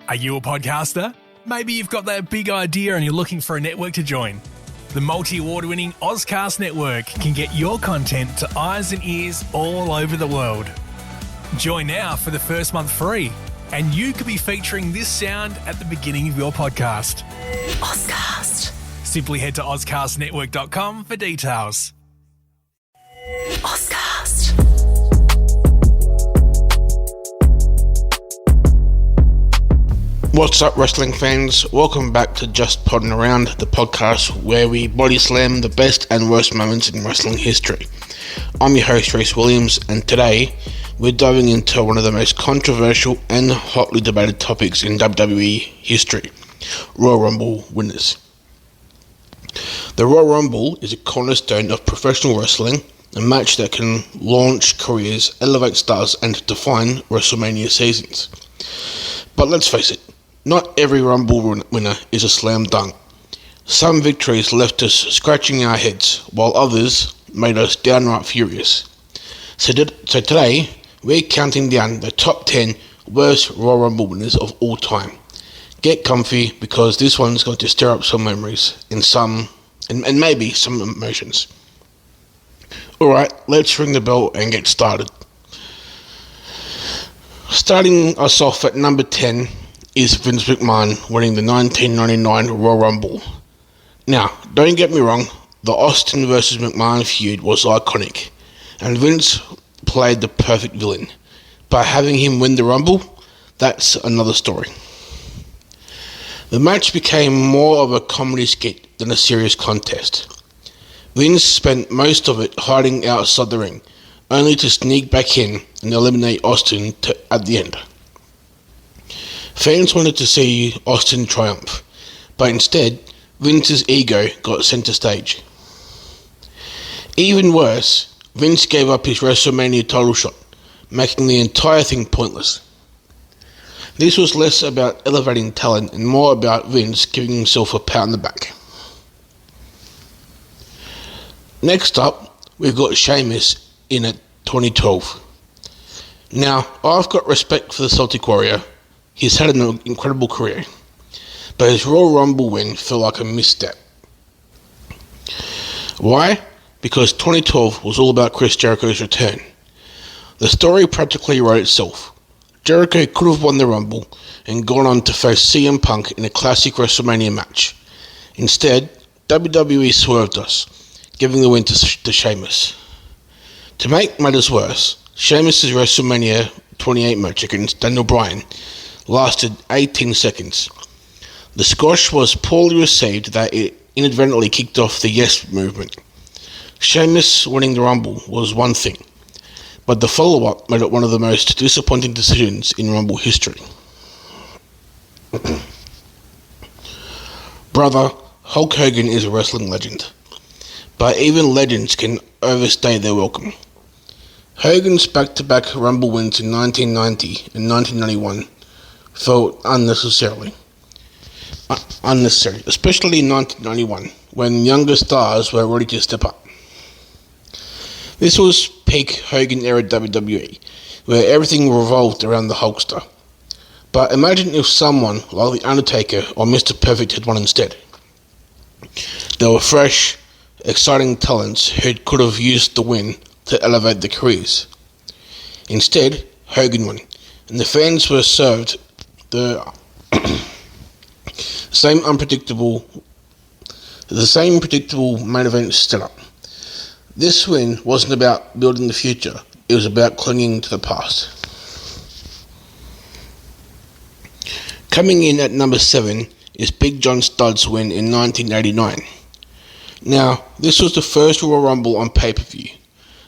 Are you a podcaster? Maybe you've got that big idea and you're looking for a network to join. The multi-award-winning Ozcast Network can get your content to eyes and ears all over the world. Join now for the first month free, and you could be featuring this sound at the beginning of your podcast. Ozcast. Simply head to ozcastnetwork.com for details. Ozcast. What's up, wrestling fans? Welcome back to Just Podding Around, the podcast where we body slam the best and worst moments in wrestling history. I'm your host, Reese Williams, and today we're diving into one of the most controversial and hotly debated topics in WWE history: Royal Rumble winners. The Royal Rumble is a cornerstone of professional wrestling, a match that can launch careers, elevate stars, and define WrestleMania seasons. But let's face it, not every Rumble winner is a slam dunk. Some victories left us scratching our heads, while others made us downright furious. So today, we're counting down the top 10 worst Royal Rumble winners of all time. Get comfy, because this one's going to stir up some memories and maybe some emotions. Alright, let's ring the bell and get started. Starting us off at number 10 is Vince McMahon winning the 1999 Royal Rumble. Now, don't get me wrong, the Austin vs McMahon feud was iconic, and Vince played the perfect villain. But having him win the Rumble, that's another story. The match became more of a comedy skit than a serious contest. Vince spent most of it hiding outside the ring, only to sneak back in and eliminate Austin at the end. Fans wanted to see Austin triumph, but instead, Vince's ego got centre stage. Even worse, Vince gave up his WrestleMania title shot, making the entire thing pointless. This was less about elevating talent and more about Vince giving himself a pat on the back. Next up, we've got Sheamus in at 2012. Now, I've got respect for the Celtic Warrior. He's had an incredible career, but his Royal Rumble win felt like a misstep. Why? Because 2012 was all about Chris Jericho's return. The story practically wrote itself. Jericho could have won the Rumble and gone on to face CM Punk in a classic WrestleMania match. Instead, WWE swerved us, giving the win to Sheamus. To make matters worse, Sheamus' WrestleMania 28 match against Daniel Bryan lasted 18 seconds. The squash was poorly received that it inadvertently kicked off the Yes movement. Sheamus winning the Rumble was one thing, but the follow-up made it one of the most disappointing decisions in Rumble history. Brother, Hulk Hogan is a wrestling legend, but even legends can overstay their welcome. Hogan's back-to-back Rumble wins in 1990 and 1991 felt unnecessary, especially in 1991, when younger stars were ready to step up. This was peak Hogan-era WWE, where everything revolved around the Hulkster. But imagine if someone like The Undertaker or Mr. Perfect had won instead. They were fresh, exciting talents who could have used the win to elevate their careers. Instead, Hogan won, and the fans were served the same predictable main event setup. This win wasn't about building the future, it was about clinging to the past. Coming in at number 7 is Big John Studd's win in 1989. Now, this was the first Royal Rumble on pay-per-view,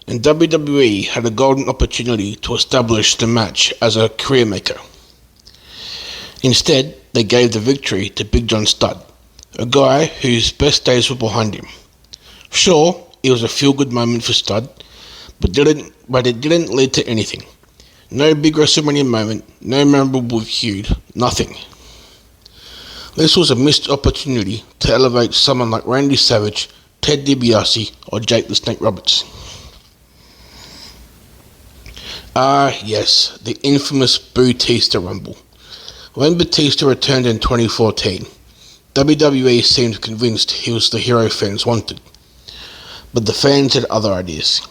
and WWE had a golden opportunity to establish the match as a career maker. Instead, they gave the victory to Big John Studd, a guy whose best days were behind him. Sure, it was a feel-good moment for Studd, but it didn't lead to anything. No big WrestleMania moment, no memorable feud, nothing. This was a missed opportunity to elevate someone like Randy Savage, Ted DiBiase, or Jake the Snake Roberts. Yes, the infamous Bautista Rumble. When Batista returned in 2014, WWE seemed convinced he was the hero fans wanted, but the fans had other ideas.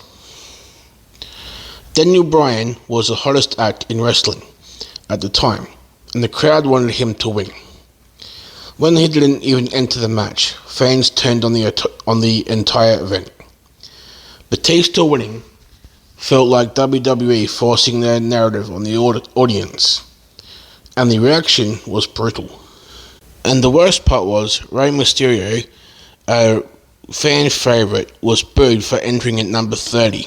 Daniel Bryan was the hottest act in wrestling at the time, and the crowd wanted him to win. When he didn't even enter the match, fans turned on the entire event. Batista winning felt like WWE forcing their narrative on the audience, and the reaction was brutal. And the worst part was, Rey Mysterio, a fan favourite, was booed for entering at number 30.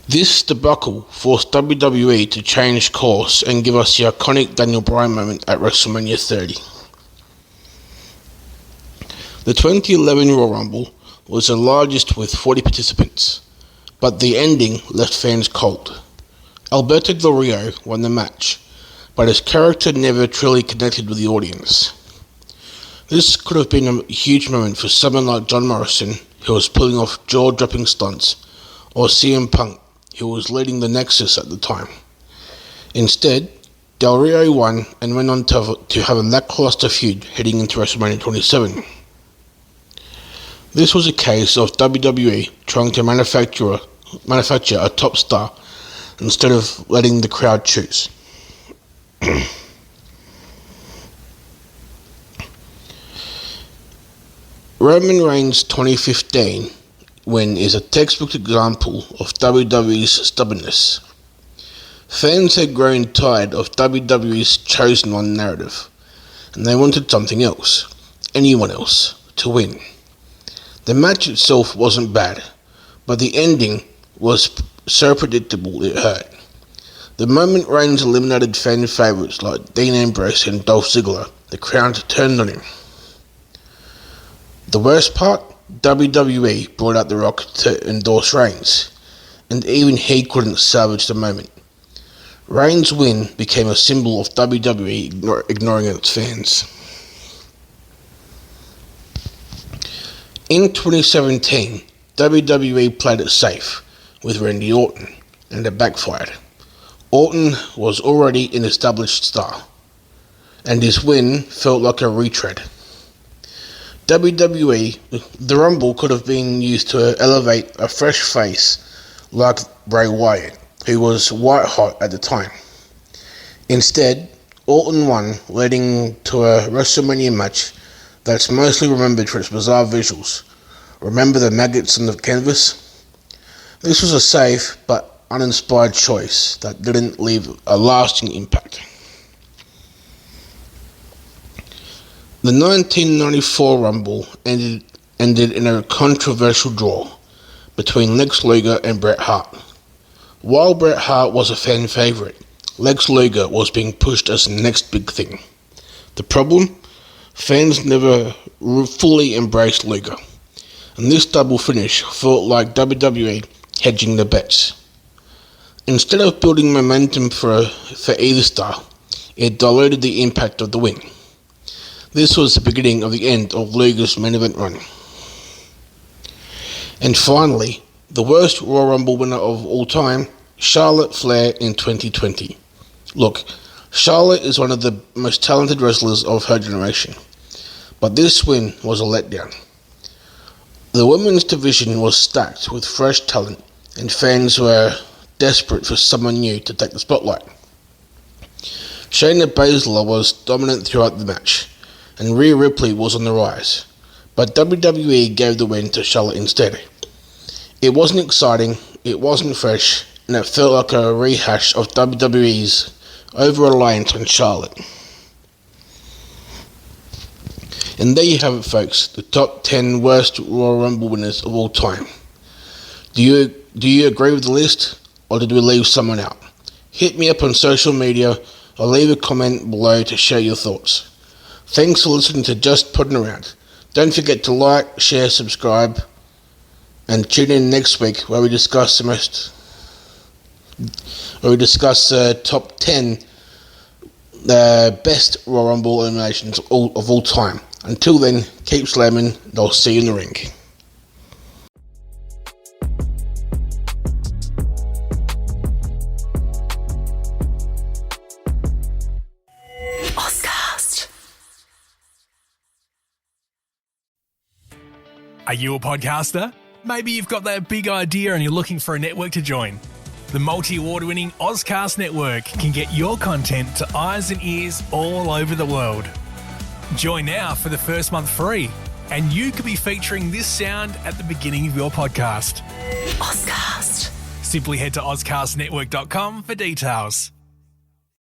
This debacle forced WWE to change course and give us the iconic Daniel Bryan moment at WrestleMania 30. The 2011 Royal Rumble was the largest with 40 participants, but the ending left fans cold. Alberto Del Rio won the match, but his character never truly connected with the audience. This could have been a huge moment for someone like John Morrison, who was pulling off jaw-dropping stunts, or CM Punk, who was leading the Nexus at the time. Instead, Del Rio won and went on to have a lackluster feud heading into WrestleMania 27. This was a case of WWE trying to manufacture a top star instead of letting the crowd choose. Roman Reigns' 2015 win is a textbook example of WWE's stubbornness. Fans had grown tired of WWE's chosen one narrative, and they wanted something else, anyone else, to win. The match itself wasn't bad, but the ending was so predictable it hurt. The moment Reigns eliminated fan favourites like Dean Ambrose and Dolph Ziggler, the crowd turned on him. The worst part? WWE brought out The Rock to endorse Reigns, and even he couldn't salvage the moment. Reigns' win became a symbol of WWE ignoring its fans. In 2017, WWE played it safe with Randy Orton, and it backfired. Orton was already an established star, and his win felt like a retread. WWE, the Rumble could have been used to elevate a fresh face like Bray Wyatt, who was white hot at the time. Instead, Orton won, leading to a WrestleMania match that's mostly remembered for its bizarre visuals. Remember the maggots on the canvas? This was a safe but uninspired choice that didn't leave a lasting impact. The 1994 Rumble ended in a controversial draw between Lex Luger and Bret Hart. While Bret Hart was a fan favourite, Lex Luger was being pushed as the next big thing. The problem? Fans never fully embraced Luger, and this double finish felt like WWE hedging the bets. Instead of building momentum for either star, it diluted the impact of the win. This was the beginning of the end of Luger's main event run. And finally, the worst Royal Rumble winner of all time, Charlotte Flair in 2020. Look, Charlotte is one of the most talented wrestlers of her generation, but this win was a letdown. The women's division was stacked with fresh talent, and fans were desperate for someone new to take the spotlight. Shayna Baszler was dominant throughout the match, and Rhea Ripley was on the rise, but WWE gave the win to Charlotte instead. It wasn't exciting, it wasn't fresh, and it felt like a rehash of WWE's over-reliance on Charlotte. And there you have it, folks, the top 10 worst Royal Rumble winners of all time. Do you agree with the list, or did we leave someone out? Hit me up on social media or leave a comment below to share your thoughts. Thanks for listening to Just Putting Around. Don't forget to like, share, subscribe, and tune in next week where we discuss top 10 best Royal Rumble eliminations of all time. Until then, keep slamming, and I'll see you in the ring. Are you a podcaster? Maybe you've got that big idea and you're looking for a network to join. The multi-award-winning Ozcast Network can get your content to eyes and ears all over the world. Join now for the first month free, and you could be featuring this sound at the beginning of your podcast. Ozcast. Simply head to ozcastnetwork.com for details.